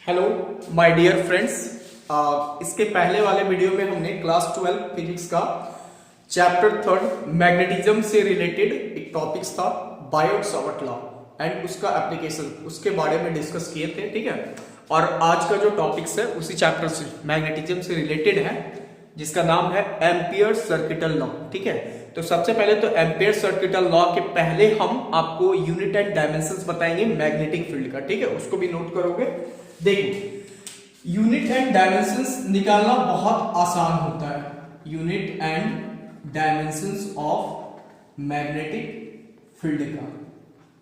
Hello my dear friends. इसके पहले वाले वीडियो में हमने क्लास 12 फिजिक्स का चैप्टर थर्ड मैग्नेटिज्म से रिलेटेड एक टॉपिक्स था बायोट-सावर्ट लॉ एंड उसका एप्लीकेशन, उसके बारे में डिस्कस किए थे। ठीक है, और आज का जो टॉपिक्स है उसी चैप्टर से मैग्नेटिज्म से रिलेटेड है, जिसका नाम है एम्पियर सर्किटल लॉ। ठीक है, तो सबसे पहले तो एम्पियर सर्किटल लॉ के पहले हम आपको यूनिट एंड डायमेंशंस बताएंगे मैग्नेटिक फील्ड का। ठीक है, उसको भी नोट करोगे। देखिए, यूनिट एंड डायमेंशंस निकालना बहुत आसान होता है। Unit and dimensions of magnetic field का,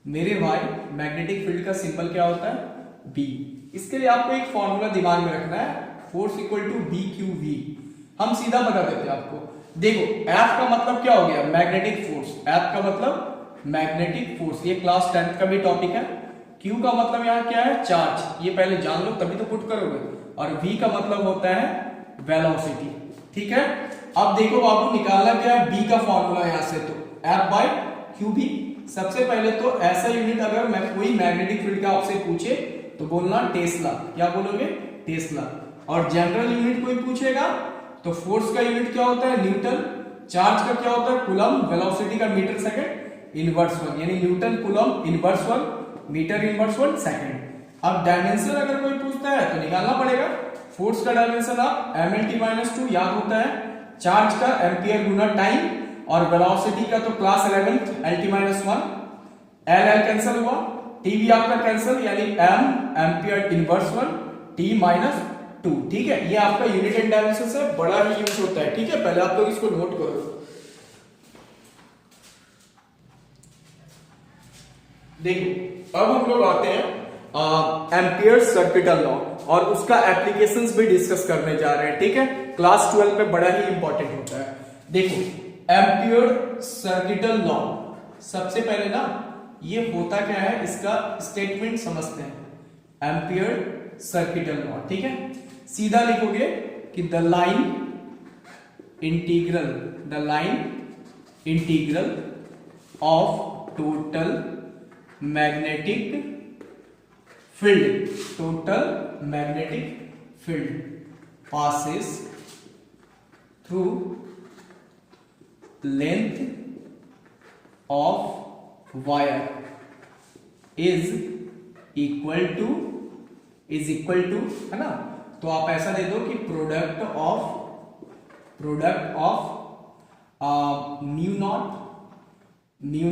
मेरे भाई मैग्नेटिक फील्ड का सिंबल क्या होता है? बी। इसके लिए आपको एक फॉर्मूला दिमाग में रखना है, force equal to B Q V. हम सीधा बता देते हैं आपको। देखो, एफ का मतलब क्या हो गया? Magnetic force. एफ का मतलब मैग्नेटिक फोर्स, ये क्लास 10th का भी टॉपिक है। क्यू का मतलब यहाँ क्या है? चार्ज। ये पहले जान लो तभी तो पुट करोगे। और वी का मतलब होता है वेलोसिटी। ठीक है, अब देखो बाबू, निकालना क्या है? बी का फॉर्मूला यहां से, तो एफ बाय क्यू बी। सबसे पहले तो ऐसा यूनिट अगर मैं कोई मैग्नेटिक फील्ड का आपसे पूछे तो बोलना टेस्ला। क्या बोलोगे? टेस्ला। और जनरल यूनिट कोई पूछेगा तो फोर्स का यूनिट क्या होता है? न्यूटन। चार्ज का क्या होता है? कूलम। वेलोसिटी का मीटर सेकंड इनवर्स वन, यानी newton coulomb inverse one metre inverse one second. अब डायमेंशन अगर कोई पूछता है तो निकालना पड़ेगा। फोर्स का डायमेंशन आप mlt-2 याद होता है, चार्ज का एम्पियर गुना टाइम, और वेलोसिटी का तो क्लास 11 lt-1। एल कैंसिल हुआ, टी भी आपका कैंसिल, यानी m ampere inverse one t-2। ठीक है, ये आपका यूनिट एंड डायमेंशन से बड़ा ही यूज होता है। ठीक है, पहले आप लोग इसको नोट करो। देखो, अब हम लोग आते हैं एम्पियर सर्किटल लॉ, और उसका एप्लीकेशंस भी डिस्कस करने जा रहे हैं। ठीक है, क्लास 12 में बड़ा ही इंपॉर्टेंट होता है। देखो, एम्पियर सर्किटल लॉ, सबसे पहले ना ये होता क्या है इसका स्टेटमेंट समझते हैं। एम्पियर सर्किटल लॉ, ठीक है, सीधा लिखोगे कि the line integral of total magnetic field passes through length of wire is equal to है ना। तो आप ऐसा दे दो कि प्रोडक्ट ऑफ म्यू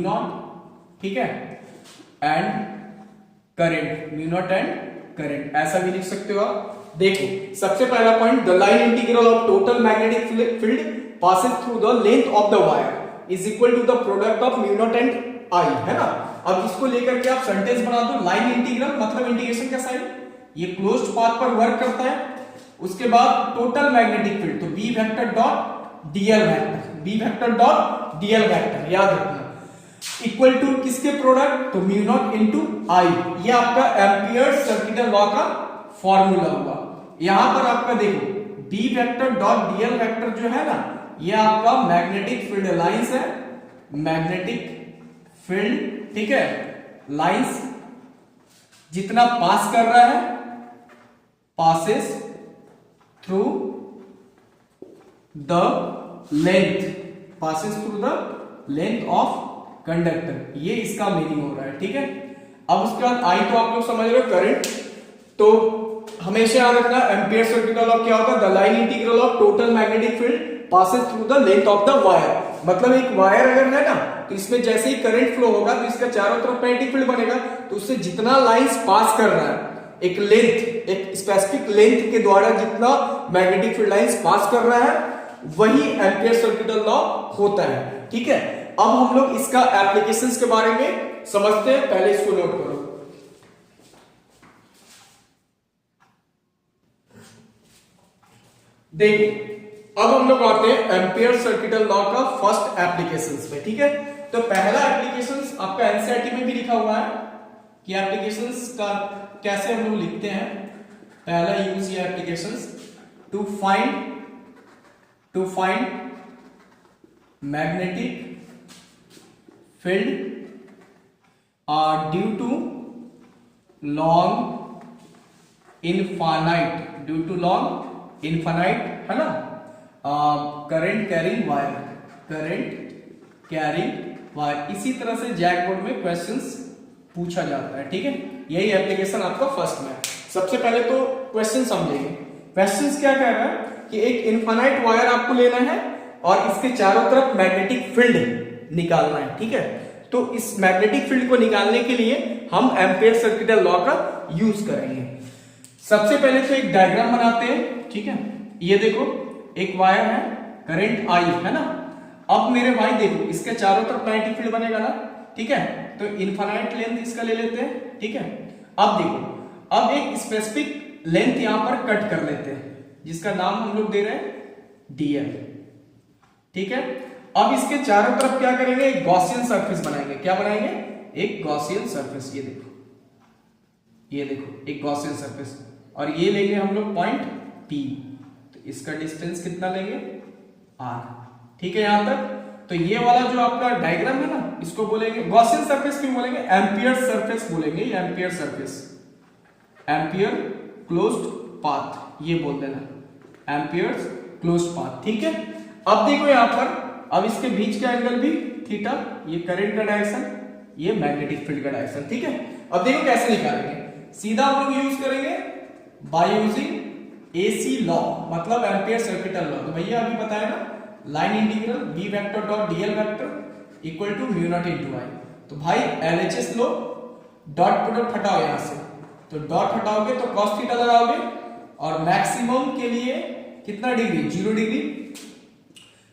नॉट, ठीक है, and current, mu naught and current, ऐसा भी लिख सकते हो आप। देखो, सबसे पहला point, the line integral of total magnetic field passes through the length of the wire is equal to the product of mu naught and I, है ना। अब इसको लेकर के आप सेंटेंस बना दो। लाइन इंटीग्रल मतलब इंटीग्रेशन का साइन, ये क्लोज्ड पाथ पर वर्क करता है। उसके बाद टोटल मैग्नेटिक फील्ड, तो B vector dot DL vector, याद रखना, इक्वल टू किसके प्रोडक्ट? तो म्यू नॉट इंटू आई। ये आपका एम्पियर सर्किटल लॉ का फॉर्मूला हुआ। यहां पर आपका देखो, B vector dot DL vector जो है ना, ये आपका मैग्नेटिक फील्ड लाइंस है, मैग्नेटिक फील्ड, ठीक है, लाइंस जितना पास कर रहा है, passes through the length of conductor, ये इसका मीनिंग हो रहा है। ठीक है, अब उसके बाद आई तो आप लोग समझ रहे हो, करंट। तो हमेशा याद रखना, एम्पियर सर्किटल लॉ क्या होता है? The line integral of total magnetic field passes through the length of the wire. मतलब एक वायर अगर है ना, तो इसमें जैसे ही करंट फ्लो होगा तो इसका चारों तरफ मैग्नेटिक फील्ड बनेगा। तो उससे जितना लाइंस पास कर रहा है, एक लेंथ, एक स्पेसिफिक लेंथ के द्वारा जितना मैग्नेटिक फील्ड लाइंस पास कर रहा है, वही एम्पियर सर्किटल लॉ होता है। ठीक है, अब हम लोग इसका एप्लीकेशंस के बारे में समझते हैं। पहले इसको नोट करो। देखो, अब हम लोग आते हैं एम्पियर सर्किटल लॉ का फर्स्ट एप्लीकेशंस पे। ठीक है, तो पहला एप्लीकेशंस आपका एनसीईआरटी में भी लिखा हुआ है कि एप्लीकेशंस का कैसे हम लोग लिखते हैं। पहला यूज ये applications to find magnetic field due to long infinite due to long infinite, है ना, current carrying wire, current carrying wire. इसी तरह से जैक बोर्ड में क्वेश्चंस पूछा जाता है, ठीक है। यही एप्लीकेशन आपका फर्स्ट में है। सबसे पहले तो क्वेश्चन समझेंगे। क्वेश्चंस क्या कह रहा है कि एक इनफाइनाइट वायर आपको लेना है और इसके चारों तरफ मैग्नेटिक फील्ड निकालना है, ठीक है। तो इस मैग्नेटिक फील्ड को निकालने के लिए हम एम्पियर सर्किटल लॉ का यूज करेंगे। सबसे पहले तो एक डायग्राम बनाते हैं, ठीक है। ये देखो एक वायर है, करंट आई है ना। अब मेरे भाई देखो इसके चारों तरफ मैग्नेटिक फील्ड बनेगा ना, ठीक है। तो इनफाइनाइट लेंथ इसका ले लेते हैं, ठीक है। अब देखो अब एक स्पेसिफिक लेंथ यहां पर कट कर लेते हैं जिसका नाम हम लोग दे रहे हैं डीएल, ठीक है। अब इसके चारों तरफ क्या करेंगे, एक गॉसियन सरफेस बनाएंगे। क्या बनाएंगे, एक गॉसियन सरफेस। ये देखो, ये देखो एक गॉसियन सरफेस, और ये लेंगे हम लोग पॉइंट P। तो इसका डिस्टेंस कितना लेंगे, R, ठीक है यहां तक। तो ये वाला जो आपका डायग्राम है ना, इसको बोलेंगे गॉसियन सरफेस। क्यों बोलेंगे, एम्पियर सरफेस बोलेंगे, ampere surface, ampere closed path, ये बोल देना, एम्पियर क्लोज्ड पाथ, ठीक है। अब देखो यहां पर, अब इसके बीच का एंगल भी थीटा, ये करंट का डायरेक्शन, ये मैग्नेटिक फील्ड का डायरेक्शन, ठीक है। अब देखो कैसे निकालेंगे, सीधा हम लोग यूज करेंगे बाय यूजिंग एसी लॉ, मतलब एम्पियर सर्किटल लॉ। तो भैया अभी बताया ना, line integral B vector dot DL vector equal to mu naught into I. तो भाई एलएचएस लो, डॉट प्रोडक्ट हटाओ यहां से, तो डॉट हटाओगे तो cos थीटा लगाओगे, और मैक्सिमम के लिए कितना डिग्री, 0 डिग्री।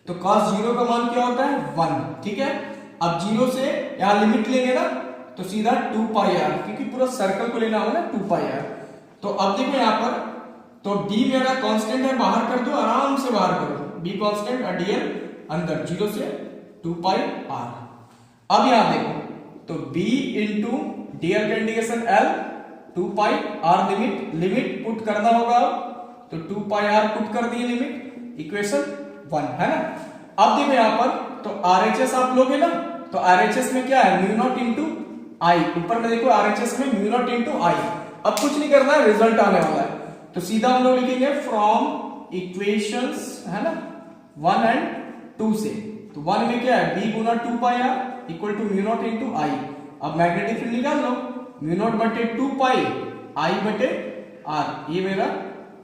तो cos 0 का मान क्या होता है, 1, ठीक है। अब 0 से यहां लिमिट लेंगे ना, तो सीधा 2 पाई आर, क्योंकि पूरा सर्कल को लेना होगा ना 2 पाई आर। तो अब देखो यहां पर, तो d मेरा कांस्टेंट है, बाहर कर दो, आराम से बाहर करो, b कांस्टेंट और dl अंदर, 0 से 2 पाई r। अब यहां देखो, तो b इंटू dl का integration l, 2 pi r limit put करना होगा, तो 2 पाई r पुट कर दिए लिमिट, इक्वेशन 1, है ना। अब देखो यहां पर, तो RHS आप लोगे ना, तो RHS में क्या है, म्यू नॉट इंटू आई। ऊपर में देखो RHS में म्यू नॉट इंटू आई। अब कुछ नहीं करना है, रिजल्ट आने वाला है। तो सीधा हम लोग लिखेंगे फ्रॉम इक्वेशंस, है ना, 1 और 2 से। तो 1 में क्या है, b गुना 2 pi r equal to mu not into I. अब मैग्नेटिक फील्ड निकाल लो, म्यू नॉट बटे 2 पाई आई बटे r। ये मेरा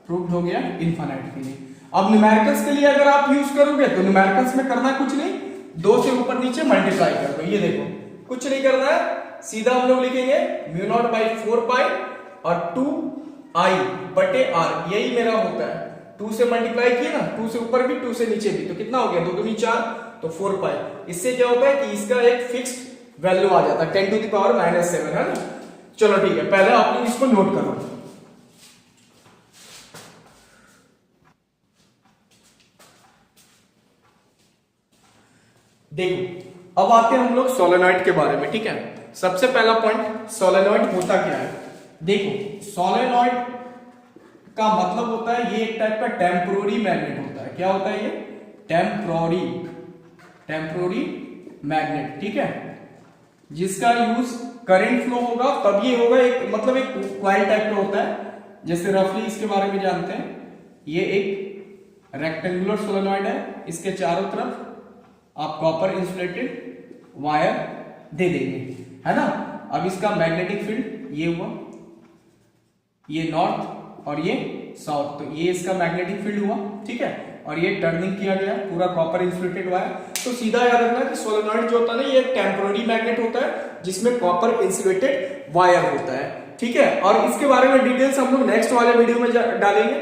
प्रूव्ड हो गया इनफाइनाइट के लिए। अब न्यूमेरिकल्स के लिए अगर आप यूज करोगे, तो न्यूमेरिकल्स में करना कुछ नहीं, 2 से ऊपर नीचे मल्टीप्लाई कर दो। ये देखो कुछ नहीं करना है, सीधा हम लोग लिखेंगे म्यू नॉट बाई 4 पाई और 2 आई बटे आर, यही मेरा होता है। 2 से मल्टीप्लाई किए ना, 2 से ऊपर भी 2 से नीचे भी, तो कितना हो गया, 2 दूनी 4, तो 4 पाई। इससे क्या होता है कि इसका एक फिक्स्ड वैल्यू आ जाता है, 10 टू द पावर -7, है ना। चलो ठीक है, पहले आप लोग इसको नोट करो। देखो अब आते हैं हम लोग सोलेनॉइड के बारे में, ठीक है। सबसे पहला पॉइंट, सोलेनॉइड होता क्या है। देखो सोलेनॉइड का मतलब होता है, ये एक टाइप का टेम्पोररी मैग्नेट होता है। क्या होता है ये, टेम्पोररी मैग्नेट, ठीक है, जिसका यूज करंट फ्लो होगा तब ये होगा। एक मतलब एक कॉइल टाइप का होता है, जैसे रफली इसके बारे में जानते हैं। ये एक रेक्टेंगुलर सोलेनॉइड है, इसके चारों तरफ आप कॉपर इंसुलेटेड वायर दे देंगे, है ना। अब इसका मैग्नेटिक फील्ड ये हुआ, ये नॉर्थ और ये साउथ, तो ये इसका मैग्नेटिक फील्ड हुआ, ठीक है। और ये टर्निंग किया गया पूरा कॉपर इंसुलेटेड वायर। तो सीधा याद रखना कि सोलेनॉइड जो होता है ना, ये एक टेम्पोररी मैग्नेट होता है जिसमें कॉपर इंसुलेटेड वायर होता है, ठीक है। और इसके बारे में डिटेल्स हम लोग नेक्स्ट वाले वीडियो में डालेंगे।